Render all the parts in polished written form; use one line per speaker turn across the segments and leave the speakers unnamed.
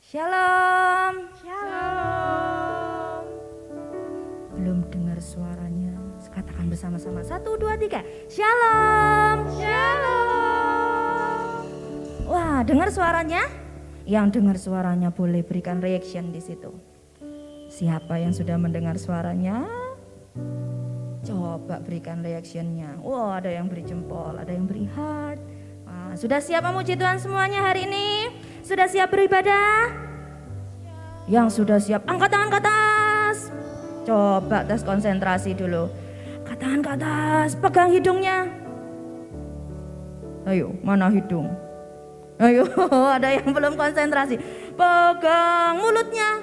Shalom.
Shalom.
Belum dengar suaranya. Katakan bersama-sama. 1, 2, 3. Shalom.
Shalom.
Wah, dengar suaranya? Yang dengar suaranya boleh berikan reaction di situ. Siapa yang sudah mendengar suaranya? Coba berikan reactionnya. Wah, ada yang beri jempol, ada yang beri heart. Wah, sudah siap memuji Tuhan semuanya hari ini? Sudah siap beribadah? Yang sudah siap, angkat tangan ke atas. Coba tes konsentrasi dulu. Angkat tangan ke atas, pegang hidungnya. Ayo, mana hidung? Ayo, ada yang belum konsentrasi. Pegang mulutnya.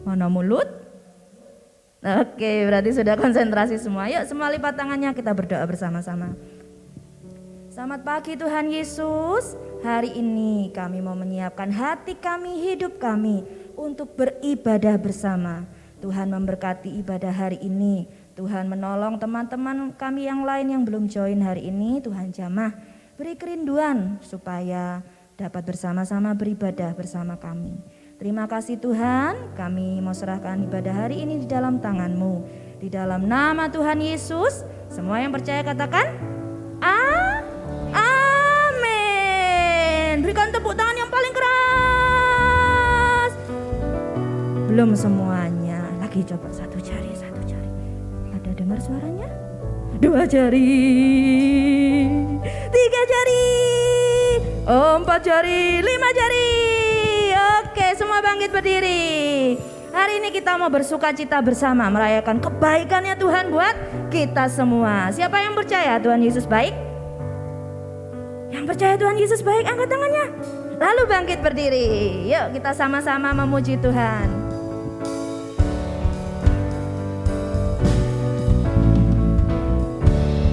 Mana mulut? Oke, berarti sudah konsentrasi semua. Yuk, semua lipat tangannya, kita berdoa bersama-sama. Selamat pagi Tuhan Yesus. Hari ini kami mau menyiapkan hati kami, hidup kami untuk beribadah bersama. Tuhan memberkati ibadah hari ini. Tuhan menolong teman-teman kami yang lain yang belum join hari ini. Tuhan jamah, beri kerinduan supaya dapat bersama-sama beribadah bersama kami. Terima kasih Tuhan, kami mau serahkan ibadah hari ini di dalam tangan-Mu. Di dalam nama Tuhan Yesus, semua yang percaya katakan amin. Berikan tepuk tangan yang paling keras. Belum semuanya, lagi coba satu jari. Ada dengar suaranya? 2 jari, 3 jari, 4 jari, 5 jari. Oke, semua bangkit berdiri. Hari ini kita mau bersuka cita bersama merayakan kebaikannya Tuhan buat kita semua. Siapa yang percaya Tuhan Yesus baik? Yang percaya Tuhan Yesus baik, angkat tangannya. Lalu bangkit berdiri. Yuk kita sama-sama memuji Tuhan.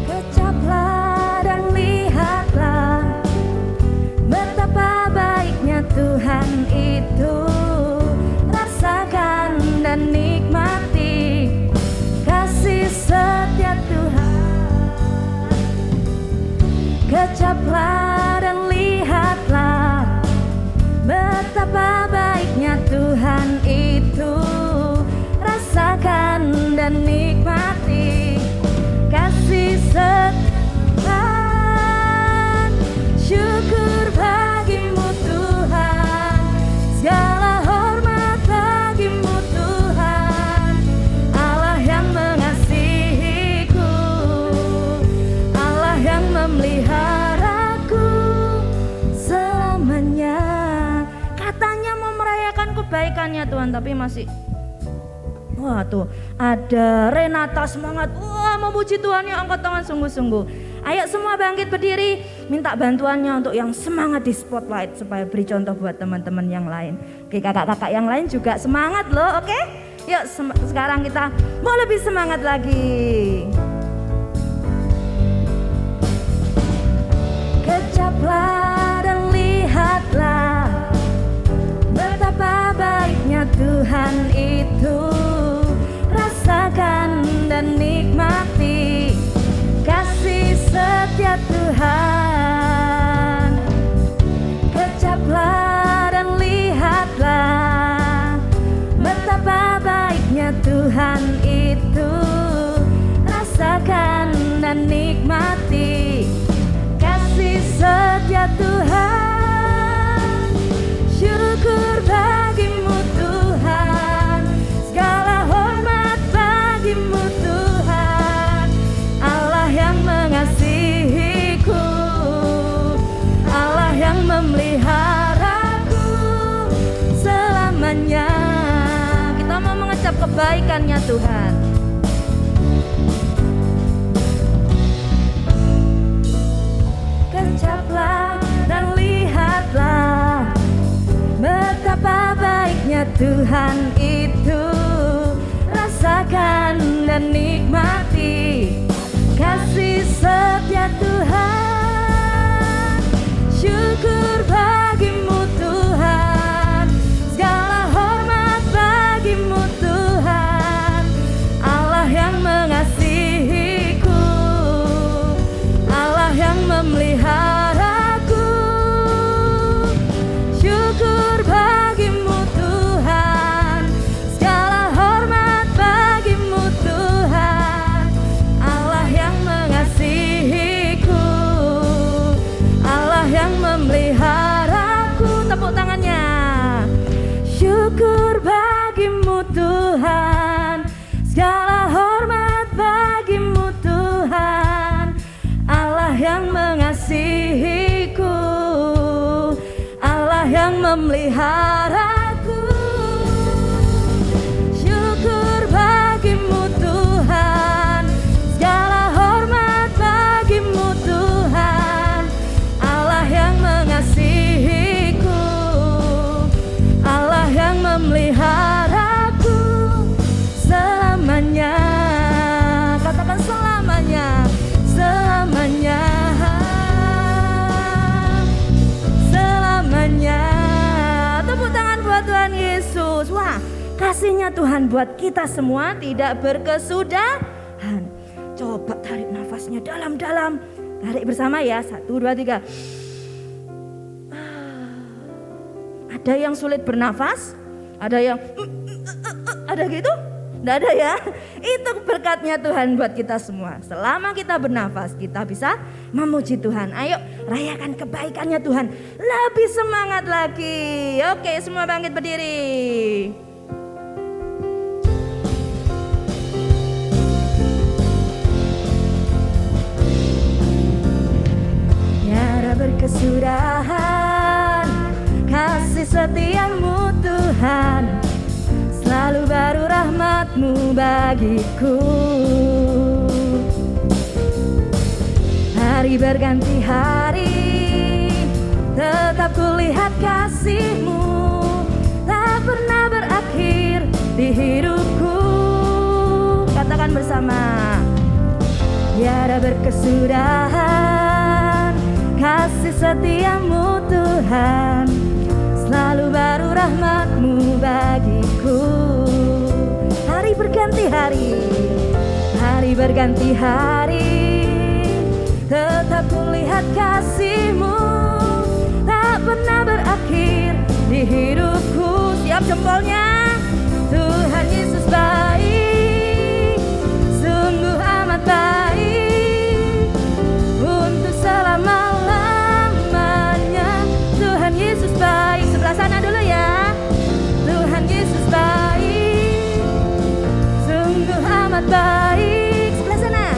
Kecaplah dan lihatlah betapa baiknya Tuhan itu. Rasakan dan nikmati kasih setia Tuhan. Kecaplah dan lihatlah betapa baiknya Tuhan itu. Rasakan dan nikmati kasih setia Tuhan. Syukur bagimu Tuhan, segala hormat bagimu Tuhan. Allah yang mengasihiku, Allah yang memeliharaku selamanya. Katanya mau merayakan kebaikannya Tuhan, tapi masih wah tuh ada Renata semangat. Wah, memuji Tuhan, ya angkat tangan sungguh-sungguh. Ayo semua bangkit berdiri, minta bantuannya untuk yang semangat di spotlight supaya beri contoh buat teman-teman yang lain. Oke, kakak-kakak yang lain juga semangat loh, oke? Yuk sekarang kita mau lebih semangat lagi. Kecaplah dan lihatlah betapa baiknya Tuhan itu. Rasakan dan nikmati kasih setia Tuhan. Kecaplah dan lihatlah betapa baiknya Tuhan itu. Rasakan dan nikmati kasih setia Tuhan. Syukur bagimu Tuhan, segala hormat bagimu Tuhan. Allah yang mengasihiku, Allah yang memeliharaku selamanya. Kita mau mengecap kebaikannya Tuhan. Kecaplah dan lihatlah betapa baiknya Tuhan itu. Rasakan dan nikmati kasih setia Tuhan. Syukur bagimu Tuhan, segala hormat bagimu Tuhan. Allah yang mengasihiku, Allah yang memeliharaku memeliharaku. Syukur bagimu Tuhan, segala hormat bagimu Tuhan, Allah yang mengasihiku, Allah yang memeliharaku selamanya. Katakan selamanya, selamanya, selamanya. Tepuk tangan buat Tuhan Yesus. Wah, kasihnya Tuhan buat kita semua tidak berkesudahan. Coba tarik nafasnya dalam-dalam. Tarik bersama ya, 1, 2, 3. Ada yang sulit bernafas, ada yang ada gitu? Nggak ada ya. Itu berkatnya Tuhan buat kita semua. Selama kita bernafas, kita bisa memuji Tuhan. Ayo rayakan kebaikannya Tuhan. Lebih semangat lagi. Oke, semua bangkit berdiri. Tiada berkesudahan kasih setiamu Tuhan, selalu baru rahmat-Mu bagiku. Hari berganti hari, tetap kulihat kasih-Mu, tak pernah berakhir di hidupku. Katakan bersama. Tiada berkesudahan kasih setiamu Tuhan, selalu baru rahmat-Mu bagiku. Hari berganti hari, hari berganti hari, tetap kulihat kasih-Mu, tak pernah berakhir di hidupku. Siap jempolnya. Tuhan Yesus baik, sungguh amat baik, untuk selama-lamanya. Tuhan Yesus baik. Sebelah sana dulu ya. Tuhan Yesus baik, sungguh amat baik. Sebelah sana.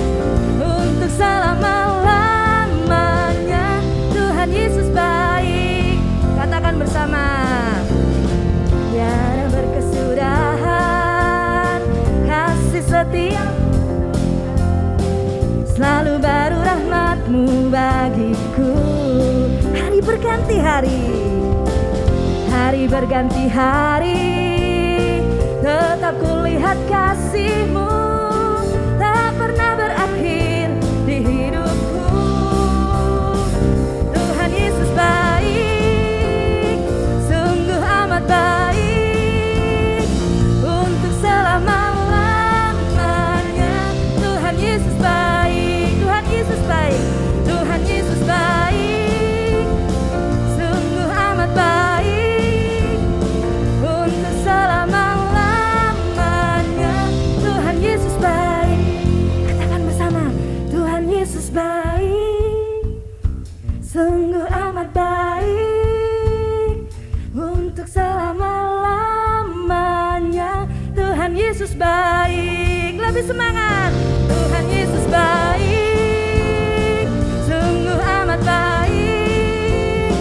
Untuk selama-lamanya. Tuhan Yesus baik. Katakan bersama. Tiada berkesudahan kasih setia, selalu baru rahmat-Mu bagiku. Hari berganti hari, hari berganti hari, tetap kulihat kasih-Mu, tak pernah berakhir di hidupku. Tuhan Yesus baik, sungguh amat baik, untuk selama-lamanya. Tuhan Yesus baik, Tuhan Yesus baik, Tuhan Yesus baik, sungguh amat baik, untuk selama-lamanya. Tuhan Yesus baik. Katakan bersama. Tuhan Yesus baik, sungguh amat baik, untuk selama-lamanya. Tuhan Yesus baik. Lebih semangat. Tuhan Yesus baik, sungguh amat baik,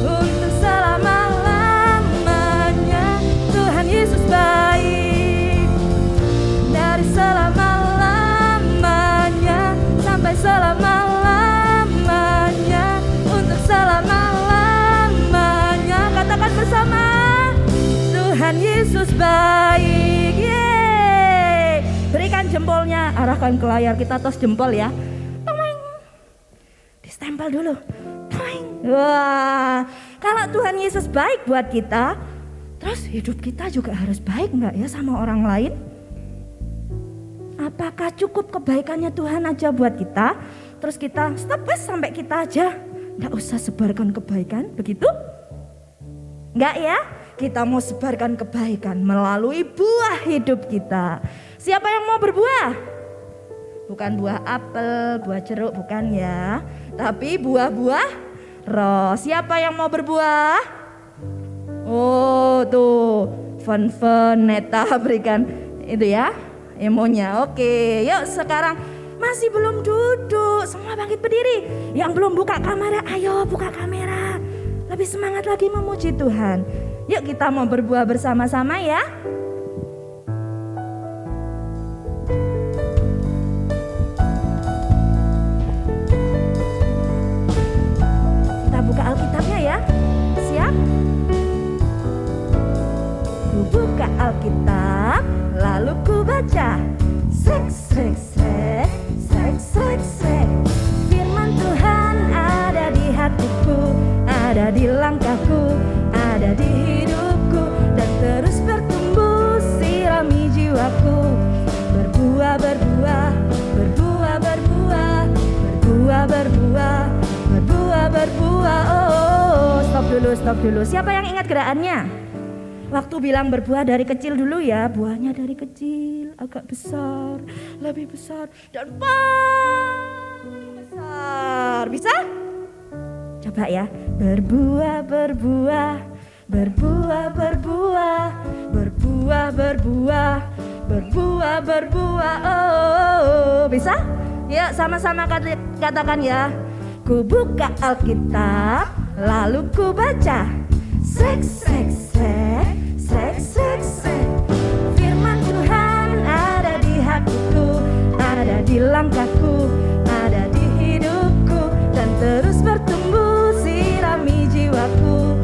untuk selama-lamanya. Tuhan Yesus baik, dari selama-lamanya sampai selama-lamanya, untuk selama-lamanya. Katakan bersama. Tuhan Yesus baik. Yeay. Berikan jempolnya, arahkan ke layar, kita tos jempol ya. Toing. Distempel dulu. Toing. Wah, kalau Tuhan Yesus baik buat kita, terus hidup kita juga harus baik enggak ya sama orang lain? Apakah cukup kebaikannya Tuhan aja buat kita, terus kita stop sampai kita aja, enggak usah sebarkan kebaikan, begitu? Enggak ya? Kita mau sebarkan kebaikan melalui buah hidup kita. Siapa yang mau berbuah? Bukan buah apel, buah jeruk, bukan ya. Tapi buah-buah roh. Siapa yang mau berbuah? Oh tuh, Fun Neta berikan itu ya, emonya. Oke, yuk sekarang masih belum duduk, semua bangkit berdiri. Yang belum buka kamera, ayo buka kamera. Lebih lebih semangat lagi memuji Tuhan. Yuk kita mau berbuah bersama-sama ya. Kita buka Alkitabnya ya. Siap? Ku buka Alkitab, lalu ku baca. Srek, srek, srek, srek, srek, srek. Firman Tuhan ada di hatiku, ada di langkahku, ada di hidupku, dan terus bertumbuh sirami jiwaku. Berbuah, berbuah, berbuah, berbuah, berbuah, berbuah, berbuah, berbuah. Oh, stop dulu. Siapa yang ingat gerakannya? Waktu bilang berbuah dari kecil dulu ya, buahnya dari kecil, agak besar, lebih besar, dan paling besar. Bisa? Coba ya. Berbuah, berbuah, berbuah, berbuah, berbuah, berbuah, berbuah, berbuah. Oh, bisa? Ya, sama-sama katakan ya. Ku buka Alkitab, lalu ku baca. Srek, srek, srek, srek, srek, srek. Firman Tuhan ada di hatiku, ada di langkahku, ada di hidupku, dan terus bertumbuh sirami jiwaku.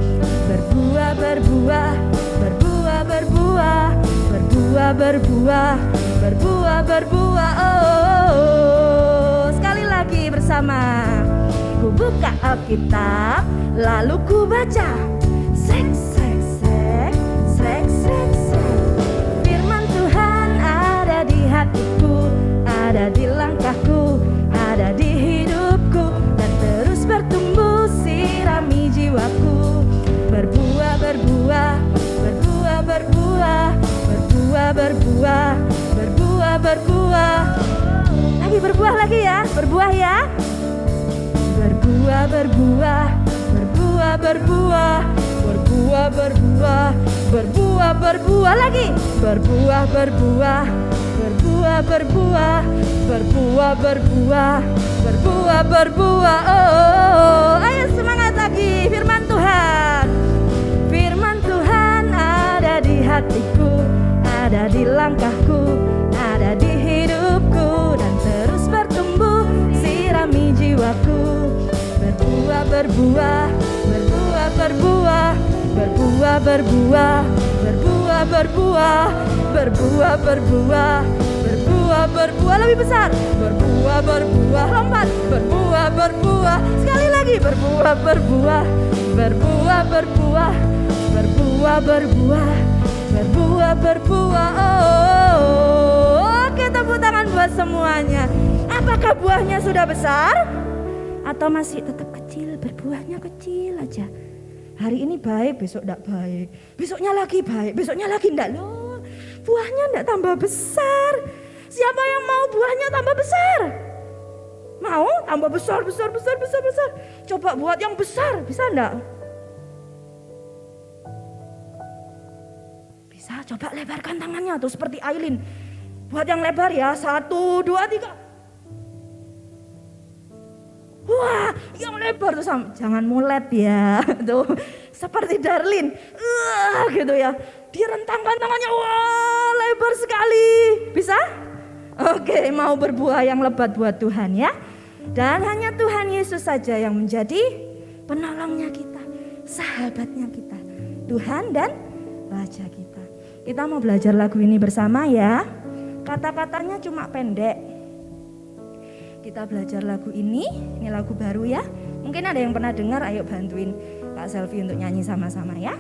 Berbuah, berbuah, berbuah, berbuah, berbuah, berbuah, berbuah, berbuah. Oh, sekali lagi bersama. Ku buka Alkitab, lalu ku baca. Srek, srek, srek, srek, srek, srek. Firman Tuhan ada di hatiku, ada di langkahku, ada di hidupku, dan terus bertumbuh sirami jiwaku. Berbuah, berbuah, berbuah, berbuah, berbuah, berbuah, berbuah, berbuah. Lagi berbuah lagi ya, berbuah ya. Berbuah, berbuah, berbuah, berbuah, berbuah, berbuah, berbuah, berbuah lagi. Berbuah, berbuah, berbuah, berbuah, berbuah, berbuah, berbuah, berbuah. Oh, ayo semangat lagi. Firman Tuhan, firman Tuhan ada di hatiku, ada di langkahku, ada di hidupku, dan terus bertumbuh sirami jiwaku. Berbuah, berbuah, berbuah, berbuah, berbuah, berbuah, berbuah, berbuah, berbuah, berbuah, berbuah, berbuah, lebih besar. Berbuah, berbuah, lompat. Berbuah, berbuah, sekali lagi. Berbuah, berbuah, berbuah, berbuah, berbuah, berbuah, berbuah, berbuah. Oh, oke, tepuk tangan buat semuanya. Apakah buahnya sudah besar? Atau masih tetap kecil, berbuahnya kecil aja. Hari ini baik, besok enggak baik. Besoknya lagi baik, besoknya lagi enggak. Loh, buahnya enggak tambah besar. Siapa yang mau buahnya tambah besar? Mau tambah besar, besar, besar, besar, besar. Coba buat yang besar, bisa enggak? Bisa, coba lebarkan tangannya tuh seperti Aileen. Buat yang lebar ya, 1, 2, 3. Wah, yang lebar tuh sama, jangan mulet ya, tuh seperti Darlin, gitu ya. Dia rentangkan tangannya, wah lebar sekali, bisa? Oke, mau berbuah yang lebat buat Tuhan ya. Dan hanya Tuhan Yesus saja yang menjadi penolongnya kita, sahabatnya kita, Tuhan dan Raja kita. Kita mau belajar lagu ini bersama ya. Kata-katanya cuma pendek. Kita belajar lagu ini lagu baru ya. Mungkin ada yang pernah dengar, ayo bantuin Kak Selvi untuk nyanyi sama-sama ya.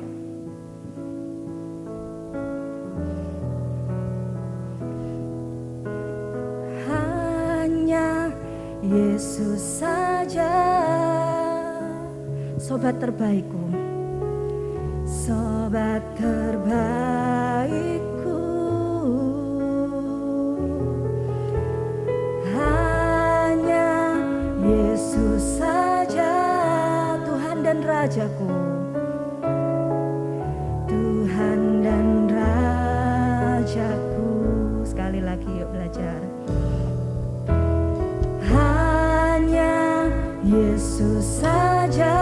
Hanya Yesus saja, sobat terbaikku, sobat terbaikku. Yesus saja, Tuhan dan Rajaku, Tuhan dan Rajaku. Sekali lagi yuk belajar. Hanya Yesus saja,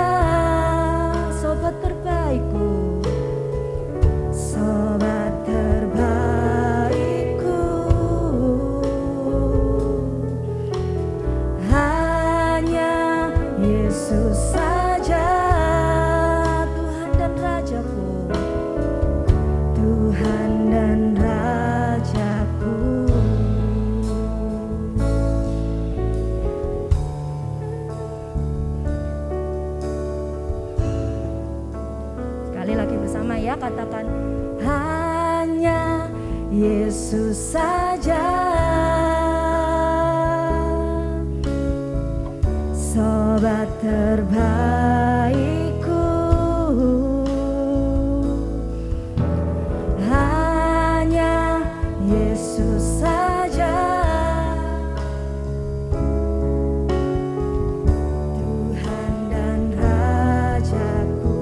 Sekali lagi bersama ya, katakan hanya Yesus saja, sobat terbaikku. Hanya Yesus saja, Tuhan dan Rajaku.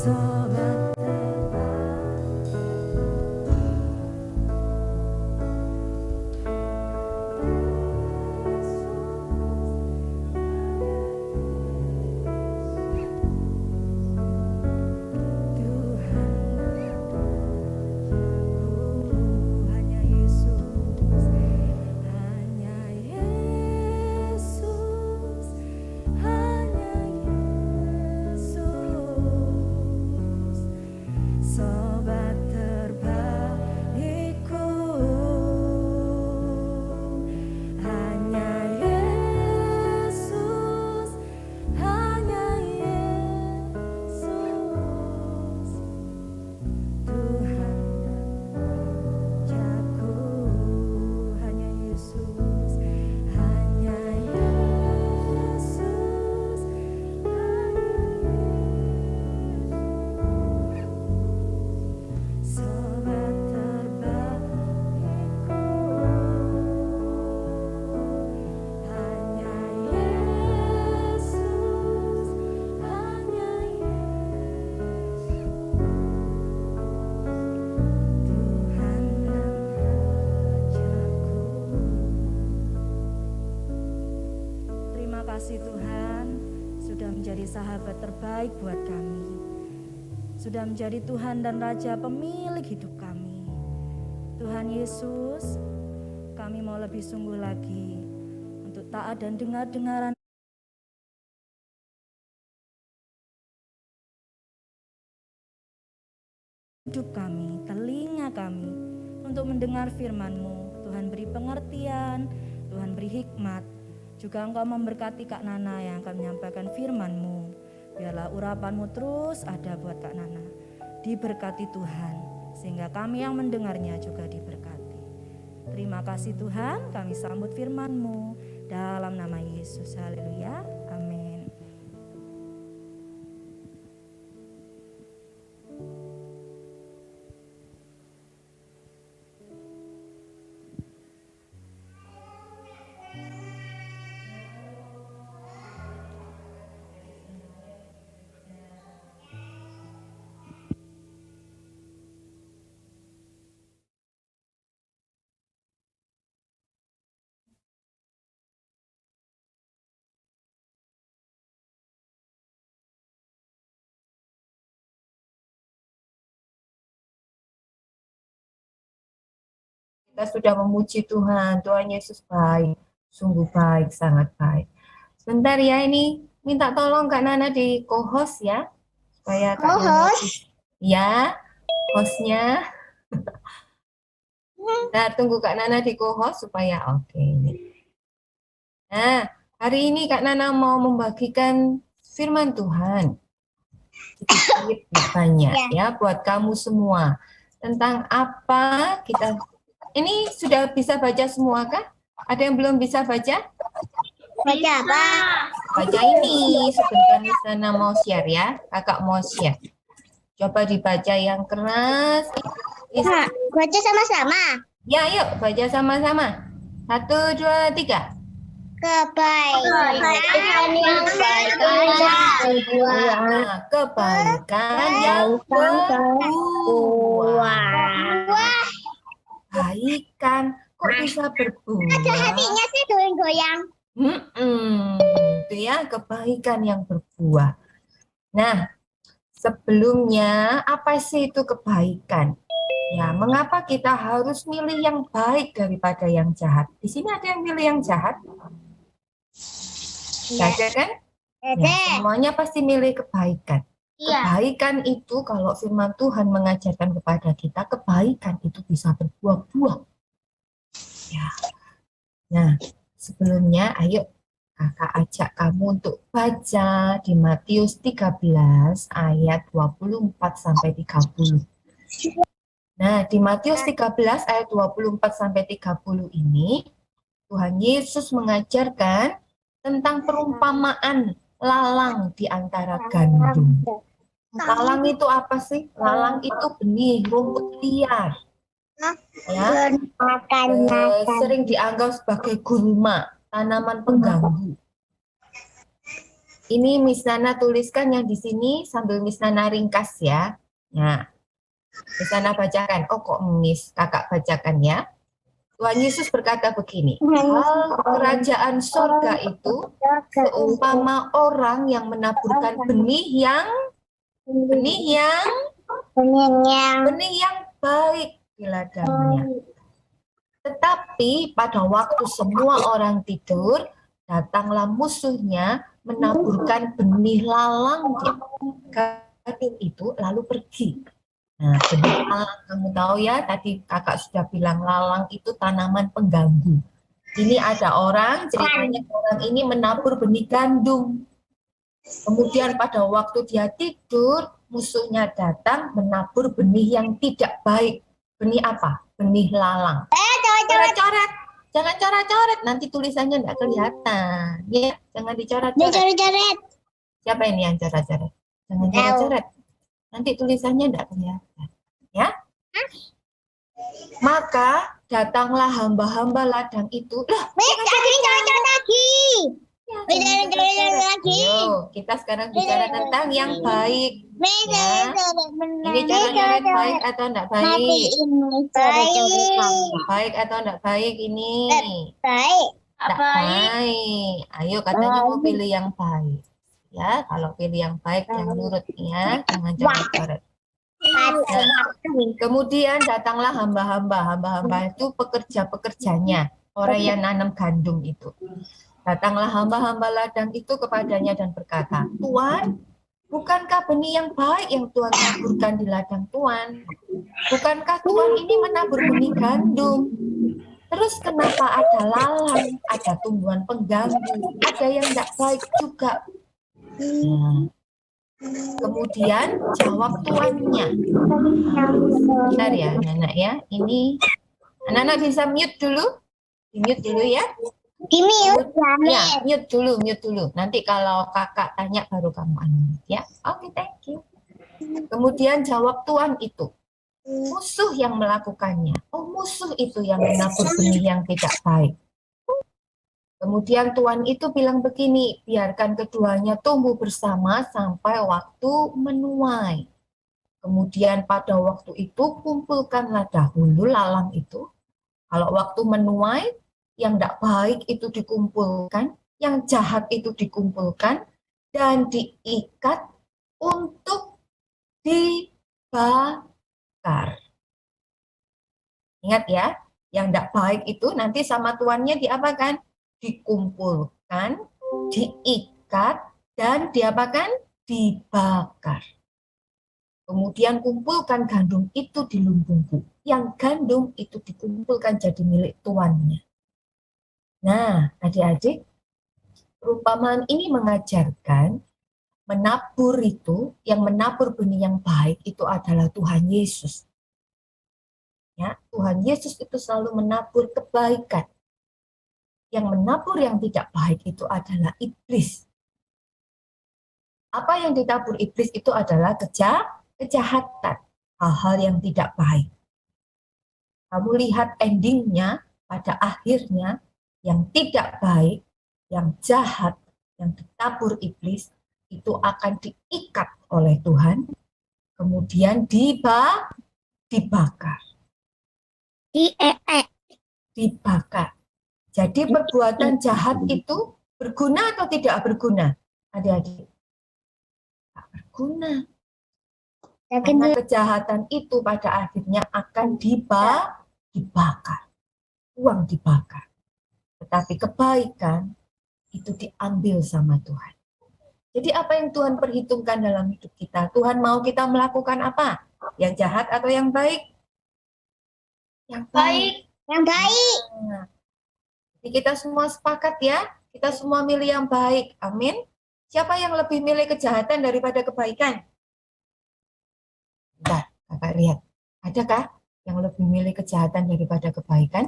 Sobat hanya Yesus, hanya Yesus, hanya Yesus, sobat terbaikku. Hanya Yesus, hanya Yesus, Tuhan Rajaku. Hanya Yesus, hanya Yesus, sobat terbaikku. Hanya Yesus, hanya Yesus, Tuhan dan Rajaku. Terima kasih Tuhan, sudah menjadi sahabat terbaik buat kami. Sudah menjadi Tuhan dan Raja pemilik hidup kami. Tuhan Yesus, kami mau lebih sungguh lagi untuk taat dan dengar-dengaran hidup kami, telinga kami untuk mendengar firman-Mu. Tuhan beri pengertian, Tuhan beri hikmat. Juga Engkau memberkati Kak Nana yang akan menyampaikan firman-Mu. Biarlah urapan-Mu terus ada buat Kak Nana. Diberkati Tuhan, sehingga kami yang mendengarnya juga diberkati. Terima kasih Tuhan, kami sambut firman-Mu dalam nama Yesus. Haleluya, amin.
Kita sudah memuji Tuhan. Tuhan Yesus baik, sungguh baik, sangat baik. Sebentar ya, ini minta tolong Kak Nana di co-host ya, supaya Kak Nana ya, hostnya. Nah, tunggu Kak Nana di co-host supaya oke. Nah, hari ini Kak Nana mau membagikan firman Tuhan. Sedikit banyak ya buat kamu semua. Tentang apa kita ini sudah bisa baca semua kah? Ada yang belum bisa baca?
Baca apa?
Baca ini, sebentar di sana mau share ya. Kakak mau share. Coba dibaca yang keras.
Nah, baca sama-sama.
Ya, yuk baca sama-sama. 1, 2, 3.
Kebaikan yang berbuah.
Nah, kebaikan yang berbuah. Kebaikan kok bisa berbuah?
Ada hatinya sih goyang-goyang.
Itu ya, kebaikan yang berbuah. Nah, sebelumnya apa sih itu kebaikan? Ya, mengapa kita harus milih yang baik daripada yang jahat? Di sini ada yang milih yang jahat? Tidak ada kan? Ya, semuanya pasti milih kebaikan. Kebaikan itu kalau firman Tuhan mengajarkan kepada kita, kebaikan itu bisa berbuah-buah. Ya. Nah, sebelumnya ayo kakak ajak kamu untuk baca di Matius 13 ayat 24 sampai 30. Nah, di Matius 13 ayat 24 sampai 30 ini Tuhan Yesus mengajarkan tentang perumpamaan lalang di antara gandum. Lalang itu apa sih? Lalang itu benih rumput liar. Ya, sering dianggap sebagai gulma, tanaman pengganggu. Ini Miss Nana tuliskan yang di sini sambil Miss Nana ringkas ya. Nah, Miss Nana bacakan. Oh kok Miss kakak bacakan ya. Tuhan Yesus berkata begini, hal kerajaan surga itu seumpama orang yang menaburkan benih yang baik di ladangnya. Tetapi pada waktu semua orang tidur, datanglah musuhnya menaburkan benih lalang di gandum itu lalu pergi. Nah, benih lalang kamu tahu ya, tadi kakak sudah bilang lalang itu tanaman pengganggu. Ini ada orang, ceritanya orang ini menabur benih gandum. Kemudian pada waktu dia tidur, musuhnya datang menabur benih yang tidak baik. Benih apa? Benih lalang. Coret-coret. Jangan coret-coret, nanti tulisannya tidak kelihatan. Ya, jangan dicoret-coret. Siapa ini yang coret-coret? Jangan coret-coret. Nanti tulisannya tidak kelihatan. Ya. Maka datanglah hamba-hamba ladang itu. Lah, Ayo, kita sekarang bicara tentang yang baik. Ya. Ini coret-coret baik atau tidak baik? Baik atau tidak baik ini? Tidak baik. Ayo katanya mau pilih yang baik. Ya, kalau pilih yang baik yang nurut ya, jangan coret-coret. Nah, kemudian datanglah hamba-hamba itu pekerja-pekerjanya, orang yang nanam gandum itu. Datanglah hamba-hamba ladang itu kepadanya dan berkata, Tuan, bukankah benih yang baik yang Tuhan taburkan di ladang Tuan? Bukankah Tuhan ini menabur benih gandum? Terus kenapa ada lalang, ada tumbuhan pengganggu, ada yang tidak baik juga? Nah, kemudian jawab tuannya. Bentar ya anak-anak ya. Ini anak-anak bisa mute dulu? Mute dulu ya. Ya, mute dulu. Nanti kalau kakak tanya baru kamu unmute ya. Oke, thank you. Kemudian jawab tuan itu. Musuh yang melakukannya. Oh, musuh itu yang menabur benih yang tidak baik. Kemudian Tuhan itu bilang begini, biarkan keduanya tumbuh bersama sampai waktu menuai. Kemudian pada waktu itu kumpulkanlah dahulu lalang itu. Kalau waktu menuai, yang tidak baik itu dikumpulkan, yang jahat itu dikumpulkan, dan diikat untuk dibakar. Ingat ya, yang tidak baik itu nanti sama tuannya diapakan? Dikumpulkan, diikat, dan diapakan? Dibakar. Kemudian kumpulkan gandum itu di lumbungku. Yang gandum itu dikumpulkan jadi milik tuannya. Nah, adik-adik, perumpamaan ini mengajarkan menabur itu, yang menabur benih yang baik itu adalah Tuhan Yesus. Ya, Tuhan Yesus itu selalu menabur kebaikan. Yang menabur yang tidak baik itu adalah iblis. Apa yang ditabur iblis itu adalah kejahatan, hal-hal yang tidak baik. Kamu lihat endingnya, pada akhirnya, yang tidak baik, yang jahat, yang ditabur iblis, itu akan diikat oleh Tuhan, kemudian dibakar. Dibakar. Jadi perbuatan jahat itu berguna atau tidak berguna? Adik-adik. Tidak berguna. Karena kejahatan itu pada akhirnya akan dibakar. Uang dibakar. Tetapi kebaikan itu diambil sama Tuhan. Jadi apa yang Tuhan perhitungkan dalam hidup kita? Tuhan mau kita melakukan apa? Yang jahat atau yang baik? Yang baik.
Yang baik.
Nah, jadi kita semua sepakat ya, kita semua milih yang baik. Amin. Siapa yang lebih milih kejahatan daripada kebaikan? Bentar, kakak lihat. Adakah yang lebih milih kejahatan daripada kebaikan?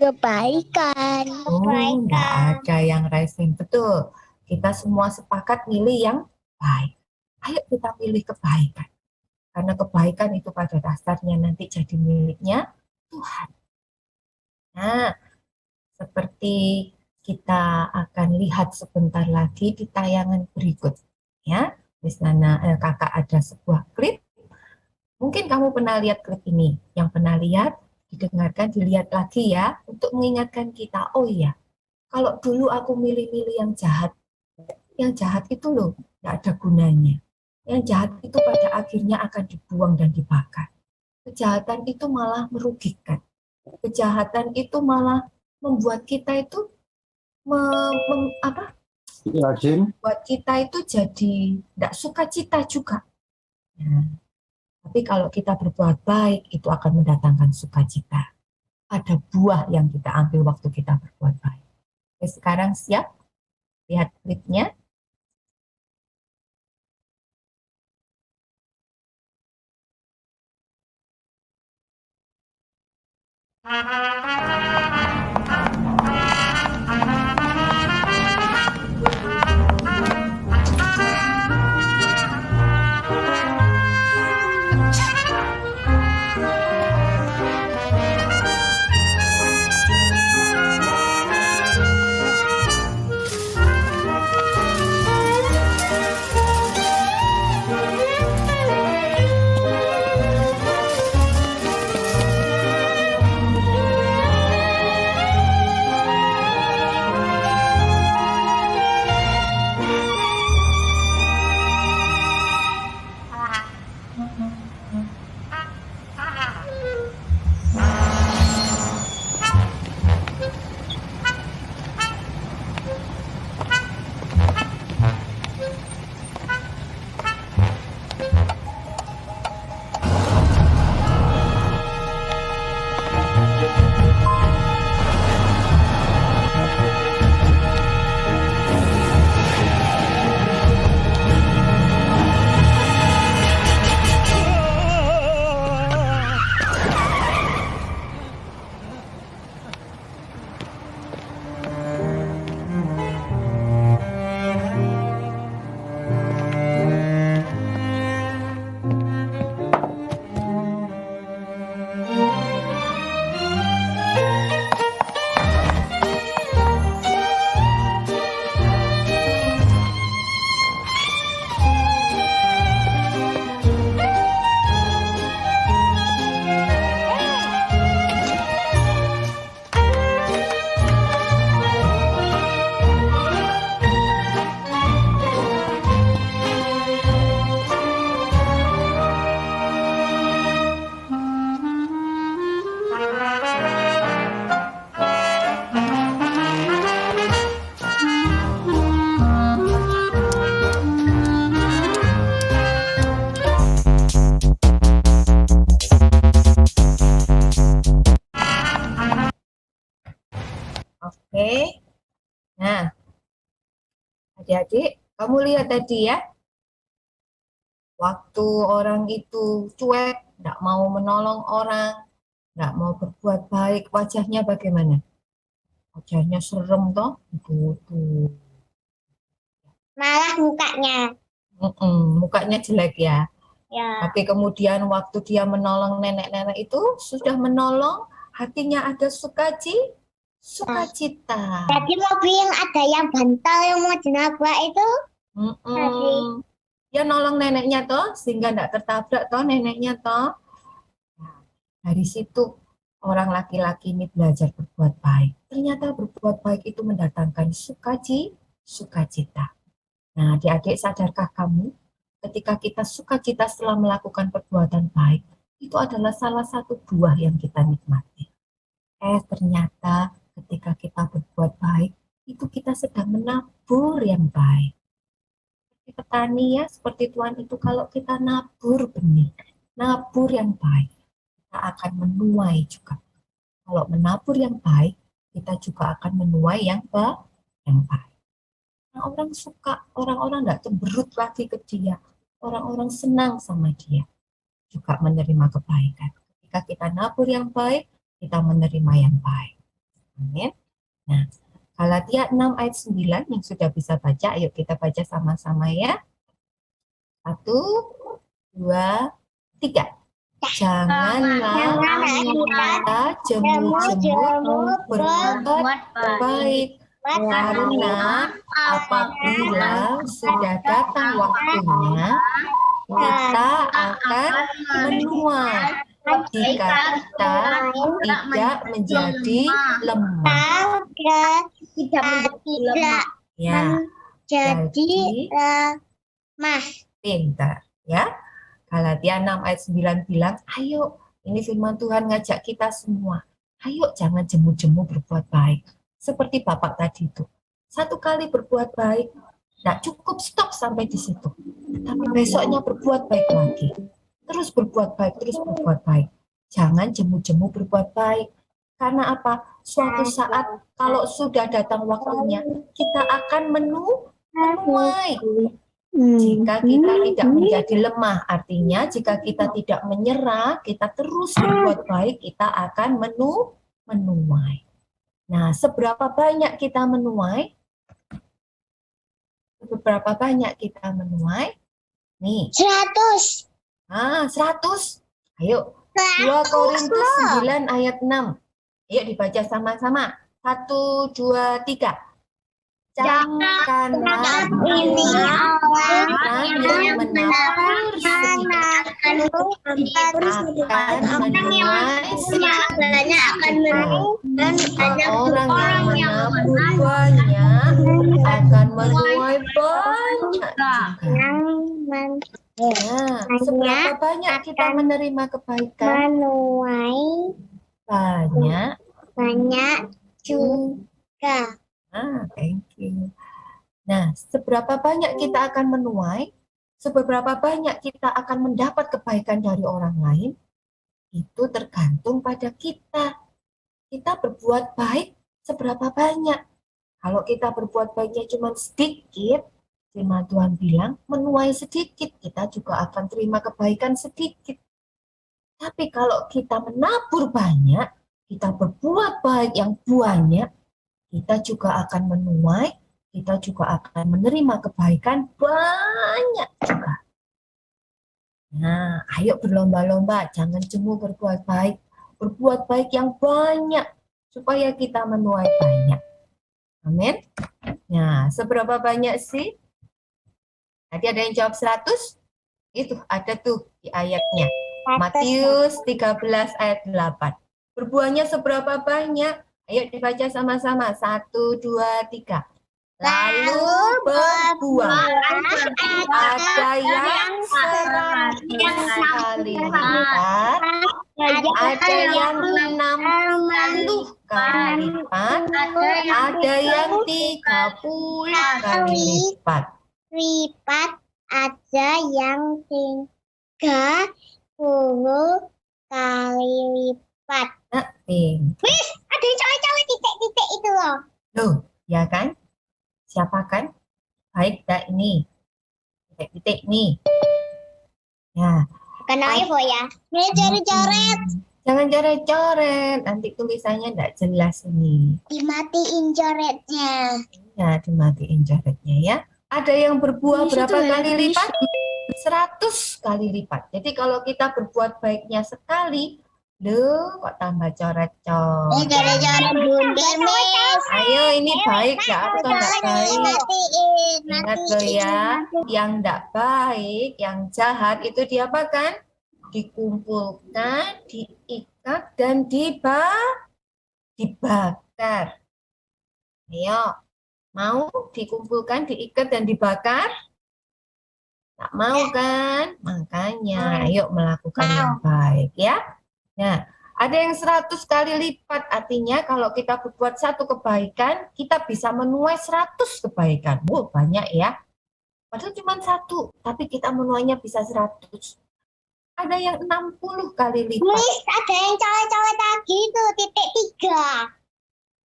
Kebaikan.
Oh, enggak ada yang rising. Betul. Kita semua sepakat milih yang baik. Ayo kita pilih kebaikan. Karena kebaikan itu pada dasarnya nanti jadi miliknya Tuhan. Nah, seperti kita akan lihat sebentar lagi di tayangan berikut. Ya, di sana kakak ada sebuah klip. Mungkin kamu pernah lihat klip ini. Yang pernah lihat, didengarkan, dilihat lagi ya, untuk mengingatkan kita, oh iya, kalau dulu aku milih-milih yang jahat itu loh, tidak ada gunanya. Yang jahat itu pada akhirnya akan dibuang dan dibakar. Kejahatan itu malah merugikan. Kejahatan itu malah membuat kita itu buat kita itu jadi tidak suka cita juga. Nah, tapi kalau kita berbuat baik, itu akan mendatangkan sukacita. Ada buah yang kita ambil waktu kita berbuat baik. Oke, sekarang siap? Lihat klipnya. Oke. Nah, adik-adik, kamu lihat tadi ya, waktu orang itu cuek, tidak mau menolong orang, tidak mau berbuat baik, wajahnya bagaimana? Wajahnya serem toh, gitu.
Malah mukanya.
Mukanya jelek ya.
Ya.
Tapi kemudian waktu dia menolong nenek-nenek itu, sudah menolong, hatinya ada sukacita.
Jadi mobil yang ada yang bantal yang mau jenabrak itu. Tadi.
Dia nolong neneknya toh, sehingga tidak tertabrak toh neneknya toh. Nah, dari situ orang laki-laki ini belajar berbuat baik. Ternyata berbuat baik itu mendatangkan sukacita. Nah, adik-adik, sadarkah kamu ketika kita sukacita setelah melakukan perbuatan baik, itu adalah salah satu buah yang kita nikmati. Ternyata ketika kita berbuat baik, itu kita sedang menabur yang baik. petani ya, seperti Tuhan itu kalau kita nabur benih, nabur yang baik, kita akan menuai juga. Kalau menabur yang baik, kita juga akan menuai yang baik. Orang suka, orang-orang nggak cemberut lagi ke dia. Orang-orang senang sama dia. Juga menerima kebaikan. Ketika kita nabur yang baik, kita menerima yang baik. Amin. Nah, Galatia 6 ayat 9 yang sudah bisa baca, ayo kita baca sama-sama ya. 1, 2, 3. Janganlah kita jemu-jemu berbuat baik, karena apabila sudah datang waktunya, kita akan menuai jika kita tidak menjadi lemah.
Tidak
Ya,
jadi lemah.
pintar ya. Galatia 6 ayat 9 bilang, ayo, ini firman Tuhan ngajak kita semua. Ayo jangan jemu-jemu berbuat baik. Seperti Bapak tadi itu. Satu kali berbuat baik, tidak cukup stop sampai di situ. Tapi besoknya berbuat baik lagi. Terus berbuat baik, terus berbuat baik. Jangan jemu-jemu berbuat baik. Karena apa? Suatu saat kalau sudah datang waktunya, kita akan menuai. Jika kita tidak menjadi lemah, artinya jika kita tidak menyerah, kita terus berbuat baik, kita akan menuai. Nah, seberapa banyak kita menuai? Seberapa banyak kita menuai? Nih.
100.
100. Ayo. 2 Korintus 9 ayat 6. Ayo dibaca sama-sama. 1, 2, 3. Janganlah
Ini
orang yang menabur sedikit akan menuai
banyak akan
dan orang yang menabur banyak akan menuai banyak juga. Nah, seberapa banyak kita menerima kebaikan?
menuai
Banyak
juga.
Thank you. Nah, seberapa banyak kita akan menuai, seberapa banyak kita akan mendapat kebaikan dari orang lain, itu tergantung pada kita. Kita berbuat baik seberapa banyak. Kalau kita berbuat baiknya cuma sedikit, firman Tuhan bilang, menuai sedikit, kita juga akan terima kebaikan sedikit. Tapi kalau kita menabur banyak, kita berbuat baik yang banyak, kita juga akan menuai, kita juga akan menerima kebaikan banyak juga. Nah, ayo berlomba-lomba, jangan cuma berbuat baik yang banyak, supaya kita menuai banyak. Amin. Nah, seberapa banyak sih? Tadi ada yang jawab 100? Itu ada tuh di ayatnya. Matius 13 ayat 8. Berbuahnya seberapa banyak? Ayo dibaca sama-sama. 1, 2, 3. Lalu berbuah. Ada yang 100 kali lipat. Ada yang 60 kali lipat. Ada yang 30 kali lipat.
Ada yang 30 kali lipat.
Wih,
ada yang cawe-cawe titik-titik itu loh.
Loh, ya kan? Siapa kan? Baik dah ini. Titik-titik nih. Ya.
Bukan iPho ya. Ini coret-coret.
Jangan coret-coret. Nanti tulisannya enggak jelas ini.
Dimatiin coretnya.
Ya, dimatiin coretnya ya. Ada yang berbuah berapa kali lipat? 100 kali lipat. Jadi kalau kita berbuat baiknya sekali, loh kok tambah coret-coret.
Ini coret-coret bunda, Miss.
Ayo ini baik nggak? Apa nggak baik? Ingat loh ya, yang nggak baik, yang jahat itu diapakan? Dikumpulkan, diikat, dan dibakar. Ayo, mau dikumpulkan, diikat, dan dibakar? Tak mau kan? Makanya ayo melakukan yang baik ya. Nah, ada yang 100 kali lipat, artinya kalau kita berbuat satu kebaikan, kita bisa menuai 100 kebaikan. Banyak ya. Padahal cuma satu, tapi kita menuainya bisa 100. Ada yang 60 kali lipat.
Miss, ada yang cowok-cowok tadi itu titik 3.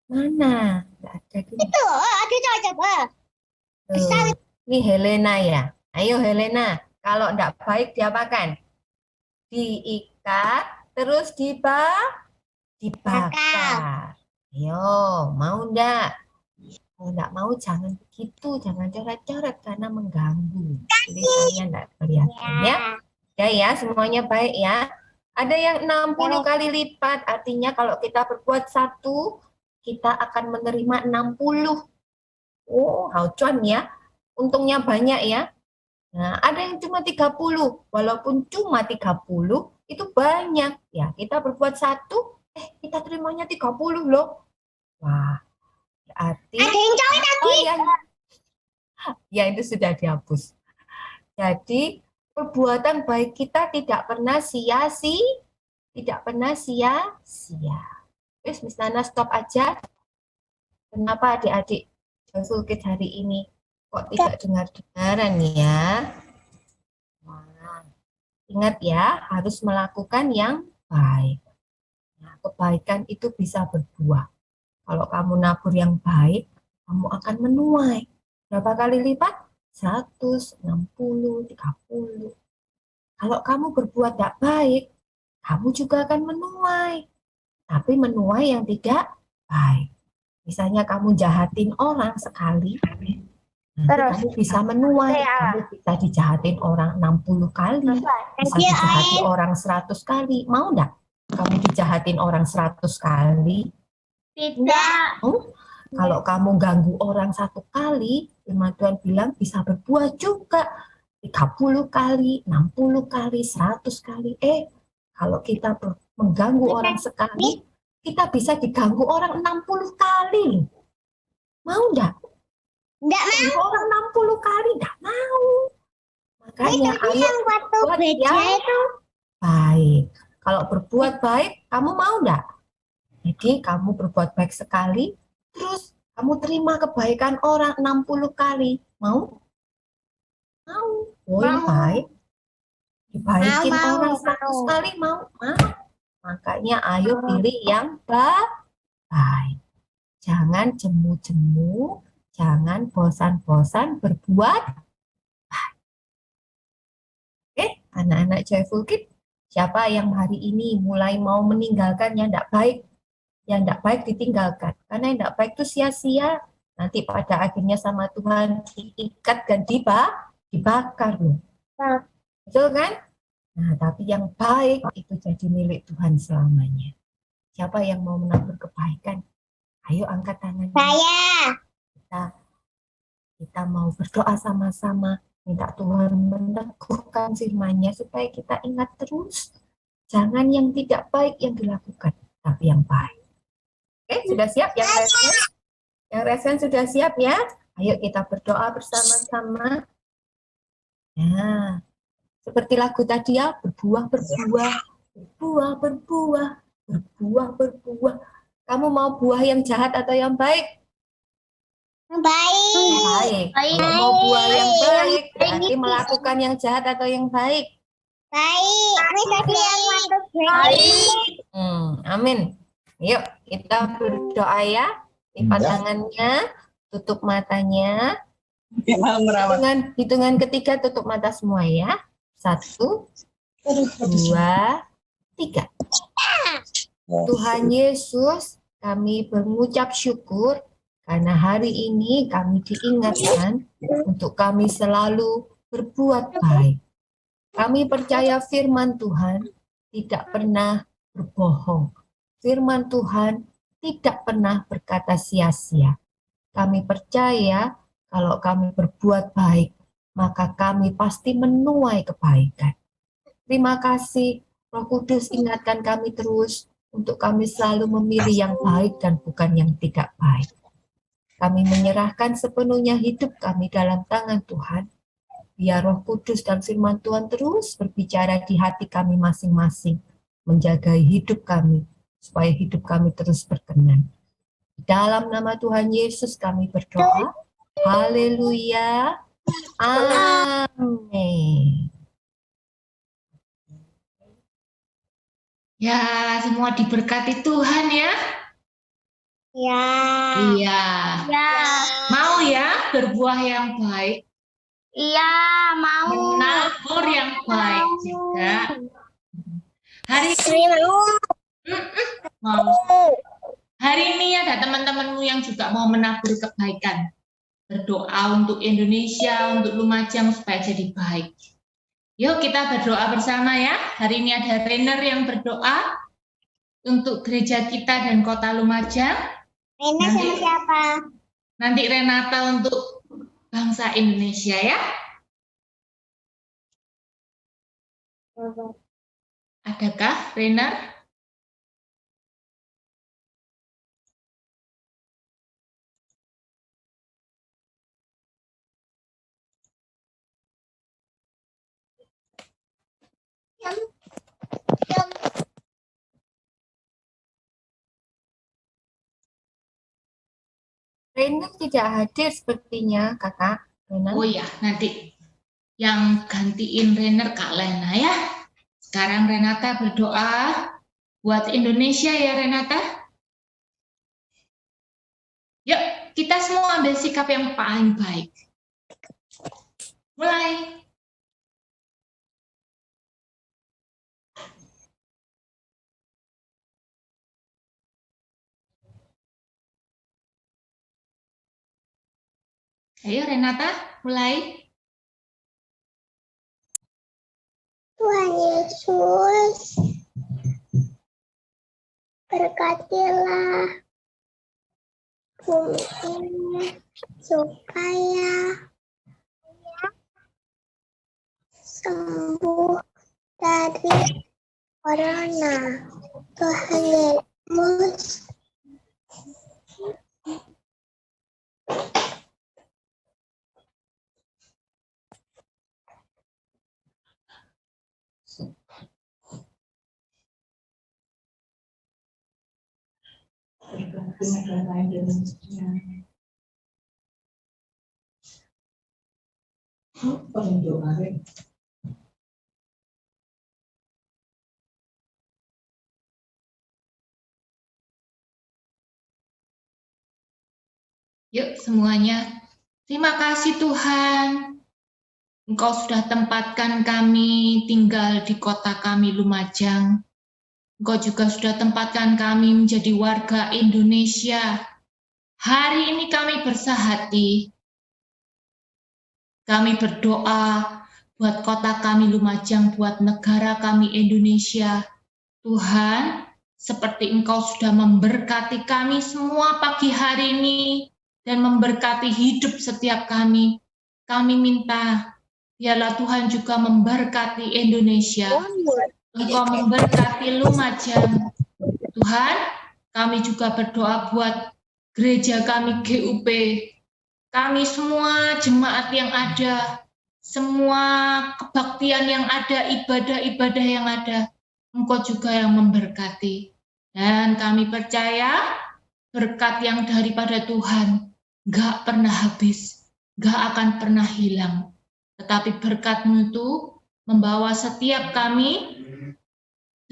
Mana? Nggak ada gini.
Itu, ada cowok coba.
Tuh. Ini Helena ya. Ayo Helena, kalau enggak baik diapakan? Diikat, terus dibakar. Ayo, mau enggak? Kalau enggak mau jangan begitu, jangan coret-coret karena mengganggu. Tulisannya enggak kelihatan ya. Ya, semuanya baik ya. Ada yang 60 kali lipat, artinya kalau kita berbuat 1, kita akan menerima 60. Oh, haucuan ya. Untungnya banyak ya. Nah, ada yang cuma 30. Walaupun cuma 30, itu banyak. Ya, kita berbuat 1, kita terimanya 30 loh. Wah, berarti
Ada yang cowok tadi.
Ya, itu sudah dihapus. Jadi, perbuatan baik kita tidak pernah sia-sia. Terus Miss Nana stop aja. Kenapa adik-adik Joyful Kids hari ini kok tidak dengar-dengaran ya? Nah, ingat ya, harus melakukan yang baik. Nah, kebaikan itu bisa berbuah. Kalau kamu nabur yang baik, kamu akan menuai. Berapa kali lipat? 100, 60, 30. Kalau kamu berbuat tidak baik, kamu juga akan menuai. Tapi menuai yang tidak baik. Misalnya kamu jahatin orang sekali, nanti kamu bisa menuai. Kamu bisa dijahatin orang 60 kali, bisa dijahati orang 100 kali. Mau enggak kamu dijahatin orang 100 kali?
Tidak.
Kalau kamu ganggu orang 1 kali, firman Tuhan bilang bisa berbuah juga 30 kali, 60 kali, 100 kali. Kalau kita mengganggu orang sekali, kita bisa diganggu orang 60 kali. Mau enggak?
Enggak mau.
Orang 60 kali enggak mau. Makanya ayo
yang waktu
buat
beda
yang
itu.
baik. Kalau berbuat baik, kamu mau enggak? Jadi kamu berbuat baik sekali, terus kamu terima kebaikan orang 60 kali. Mau? Mau. Oh, yang baik. Dibaikin
Mau,
orang 100 kali, mau? Mau. Makanya ayo pilih yang baik. Jangan jemu-jemu, jangan bosan-bosan berbuat baik. Oke, anak-anak Joyful Kids, siapa yang hari ini mulai mau meninggalkan yang tidak baik? Yang tidak baik ditinggalkan. Karena yang tidak baik itu sia-sia. Nanti pada akhirnya sama Tuhan diikat dan dibakar loh. Betul kan? Nah, tapi yang baik itu jadi milik Tuhan selamanya. Siapa yang mau menabur kebaikan? Ayo angkat tangan.
Saya.
Kita mau berdoa sama-sama. Minta Tuhan meneguhkan firman-Nya supaya kita ingat terus. Jangan yang tidak baik yang dilakukan, tapi yang baik. Oke, sudah siap yang resen? Yang resen sudah siap ya? Ayo kita berdoa bersama-sama. Nah, seperti lagu tadi ya, berbuah, berbuah, berbuah, berbuah, berbuah, berbuah. Kamu mau buah yang jahat atau yang baik?
Baik.
Baik. Kalau mau buah yang baik, berarti melakukan yang jahat atau yang baik?
Baik. Tadi yang waktu baik.
Amin. Yuk, kita berdoa ya. Lipat tangannya, tutup matanya. Hitungan ketiga tutup mata semua ya. 1, 2, 3. Tuhan Yesus, kami mengucap syukur karena hari ini kami diingatkan untuk kami selalu berbuat baik. Kami percaya firman Tuhan tidak pernah berbohong. Firman Tuhan tidak pernah berkata sia-sia. Kami percaya kalau kami berbuat baik, maka kami pasti menuai kebaikan. Terima kasih, Roh Kudus, ingatkan kami terus untuk kami selalu memilih yang baik dan bukan yang tidak baik. Kami menyerahkan sepenuhnya hidup kami dalam tangan Tuhan. Biar Roh Kudus dan firman Tuhan terus berbicara di hati kami masing-masing, menjaga hidup kami, supaya hidup kami terus berkenan. Dalam nama Tuhan Yesus kami berdoa. Haleluya. Amin.
Ya, semua diberkati Tuhan ya.
Ya.
Iya.
Ya.
Mau ya berbuah yang baik,
Iya, mau.
menabur yang baik juga. Hari mau. Hari ini ada teman-temanmu yang juga mau menabur kebaikan. Berdoa untuk Indonesia, untuk Lumajang supaya jadi baik. Yuk kita berdoa bersama ya. Hari ini ada Rainer yang berdoa untuk gereja kita dan kota Lumajang.
Rena sama siapa?
Nanti Renata untuk bangsa Indonesia ya. Adakah Rainer?
Rena tidak hadir sepertinya, Kakak. Rena.
Oh ya, nanti yang gantiin Rainer Kak Lena ya. Sekarang Renata berdoa buat Indonesia ya Renata. Yuk, kita semua ambil sikap yang paling baik. Mulai. Ayo Renata, mulai.
Tuhan Yesus, berkatilah bumi ini supaya sembuh dari corona. Tuhan Yesus,
Yuk semuanya. Terima kasih Tuhan. Engkau sudah tempatkan kami tinggal di kota kami Lumajang. Engkau juga sudah tempatkan kami menjadi warga Indonesia. Hari ini kami bersahati. Kami berdoa buat kota kami Lumajang, buat negara kami Indonesia. Tuhan, seperti Engkau sudah memberkati kami semua pagi hari ini dan memberkati hidup setiap kami. Kami minta, biarlah Tuhan juga memberkati Indonesia. Engkau memberkati Lumajang. Tuhan, kami juga berdoa buat gereja kami GUP. Kami semua jemaat yang ada, semua kebaktian yang ada, ibadah-ibadah yang ada, Engkau juga yang memberkati. Dan kami percaya berkat yang daripada Tuhan gak pernah habis, gak akan pernah hilang. Tetapi berkat-Mu itu membawa setiap kami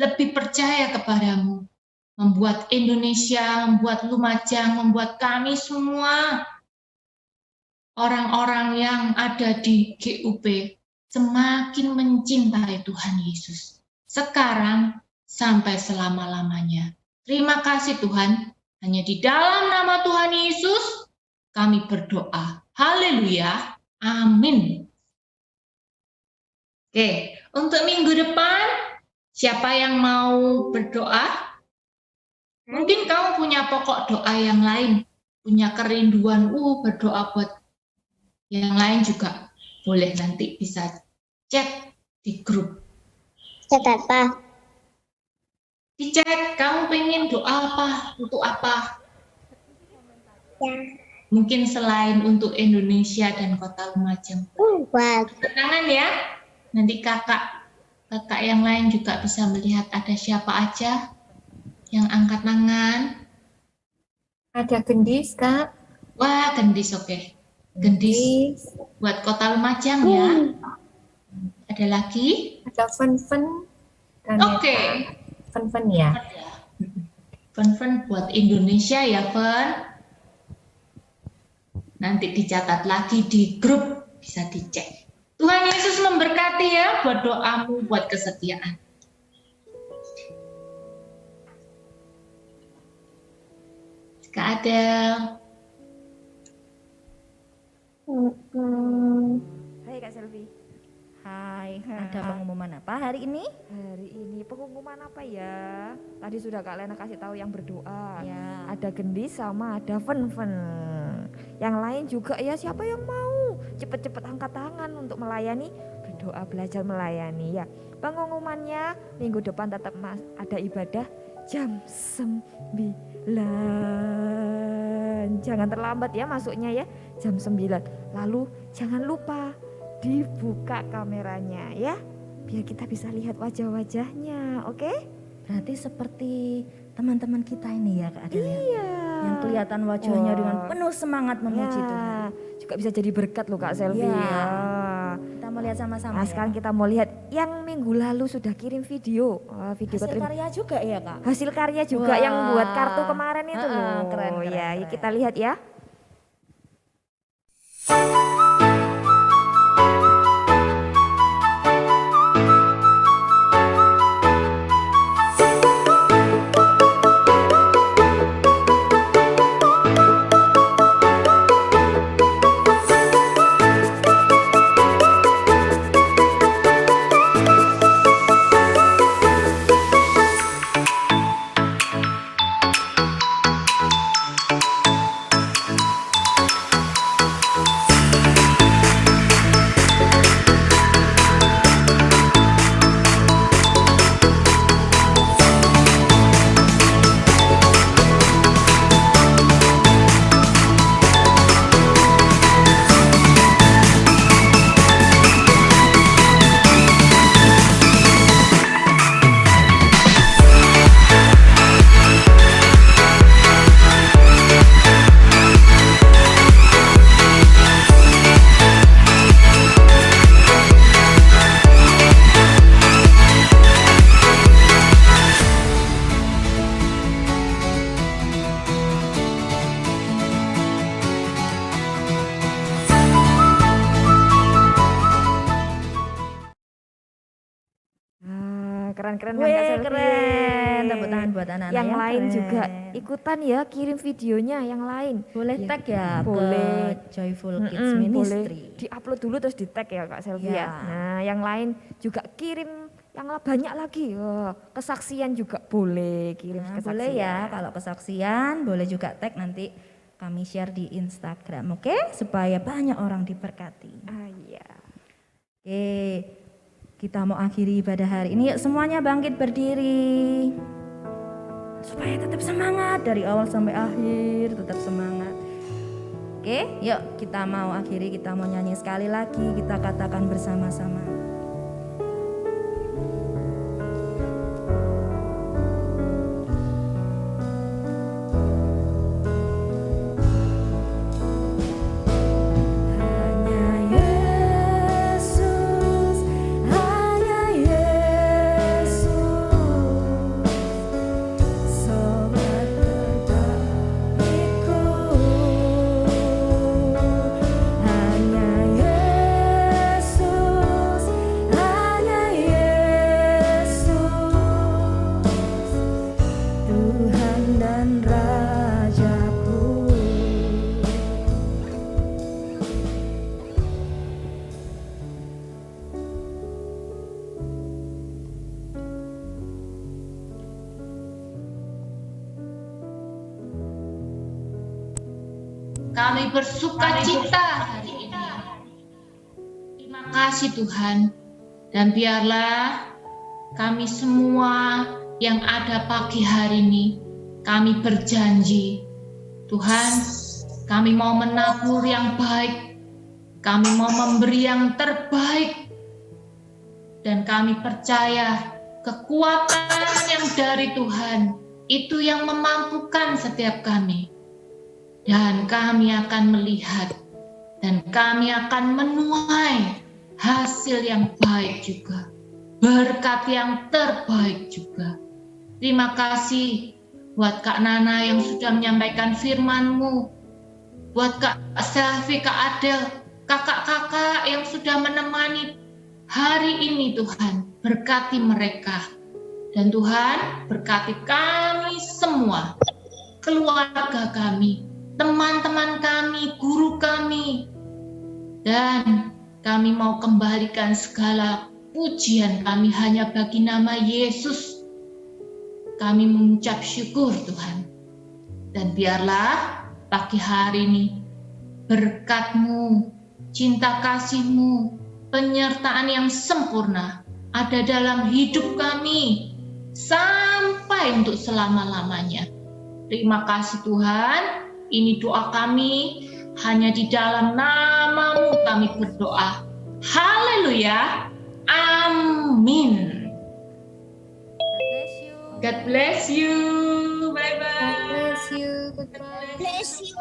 lebih percaya kepadamu, membuat Indonesia, membuat Lumajang, membuat kami semua orang-orang yang ada di GUP semakin mencintai Tuhan Yesus. Sekarang sampai selama-lamanya. Terima kasih Tuhan, hanya di dalam nama Tuhan Yesus kami berdoa. Haleluya, amin. Oke, untuk minggu depan, siapa yang mau berdoa? Mungkin kamu punya pokok doa yang lain, punya kerinduan, berdoa buat yang lain juga boleh, nanti bisa chat di grup.
chat apa?
Di chat, kamu pengen doa apa, untuk apa?
Ya.
Mungkin selain untuk Indonesia dan kota Lumajang.
Bagus.
Tangan ya, nanti kakak yang lain juga bisa melihat ada siapa aja yang angkat tangan.
Ada Gendis, Kak.
Wah, Gendis, oke. Gendis buat Kota Lumajang ya. Ada lagi?
Ada Fen-Fen.
Oke.
Fen-Fen ya.
Fen buat Indonesia ya, Fen. Nanti dicatat lagi di grup, bisa dicek. Tuhan Yesus memberkati ya buat doamu, buat kesetiaan. Jika ada
Hai Kak Selvi. Hai, ada pengumuman apa hari ini?
Hari ini pengumuman apa ya? Tadi sudah Kak Lena kasih tahu yang berdoa.
Ya.
Ada Gendis sama ada Fen-Fen. Yang lain juga ya, siapa yang mau cepet-cepet angkat tangan untuk melayani, berdoa belajar melayani ya. Pengumumannya minggu depan tetap ada ibadah jam 9. Jangan terlambat ya masuknya ya, jam 9. Lalu jangan lupa dibuka kameranya ya, biar kita bisa lihat wajah-wajahnya, oke?
Berarti seperti teman-teman kita ini ya Kak Adel ya?
Iya.
Yang kelihatan wajahnya
Wah.
dengan penuh semangat memuji
Ya,
Tuhan.
juga bisa jadi berkat loh Kak Selvi.
Iya.
Ya.
Kita mau lihat sama-sama
Nah
ya.
sekarang kita mau lihat yang minggu lalu sudah kirim video, video
Hasil
keterima-
karya juga ya Kak?
hasil karya juga
Wah.
yang buat kartu kemarin itu loh.
Keren, keren,
Ya, yuk
keren.
kita lihat ya. Keren-keren kan Kak
Wih,
Selvi?
keren. Tepuk tangan buat anak-anak
Yang lain
keren.
juga ikutan ya, kirim videonya yang lain.
Boleh
Ya,
tag ya
boleh.
ke Joyful Kids
Boleh
Ministry.
di-upload dulu terus di-tag ya Kak Selvi
Ya.
ya. Nah, yang lain juga kirim yang banyak lagi. Kesaksian juga boleh kirim
Nah,
kesaksian.
boleh ya kalau kesaksian, boleh juga tag nanti kami share di Instagram, oke? Supaya banyak orang diberkati.
Ah iya.
Oke, kita mau akhiri ibadah hari ini. Yuk semuanya bangkit berdiri. Supaya tetap semangat dari awal sampai akhir, tetap semangat. Oke, yuk kita mau akhiri, kita mau nyanyi sekali lagi, kita katakan bersama-sama. Hanya Yesus, hanya Yesus, sobat terbaikku. Hanya Yesus, hanya Yesus, Tuhan dan Rajaku.
Kami bersuka cita hari ini. Terima kasih Tuhan. Dan biarlah kami semua yang ada pagi hari ini, kami berjanji, Tuhan, kami mau menabur yang baik, kami mau memberi yang terbaik, dan kami percaya kekuatan yang dari Tuhan itu yang memampukan setiap kami. Dan kami akan melihat Dan kami akan menuai hasil yang baik juga. Berkat yang terbaik juga. Terima kasih buat Kak Nana yang sudah menyampaikan firman-Mu. Buat Kak Selvi, Kak Adel, kakak-kakak yang sudah menemani hari ini Tuhan. Berkati mereka. Dan Tuhan berkati kami semua, keluarga kami, teman-teman kami, guru kami. Dan kami mau kembalikan segala pujian kami hanya bagi nama Yesus. Kami mengucap syukur Tuhan. Dan biarlah pagi hari ini berkat-Mu, cinta kasih-Mu, penyertaan yang sempurna ada dalam hidup kami sampai untuk selama-lamanya. Terima kasih Tuhan, ini doa kami, hanya di dalam nama-Mu kami berdoa. Haleluya, amin.
God bless you.
God bless you, bye-bye.
Bless you. Goodbye.
Bless you.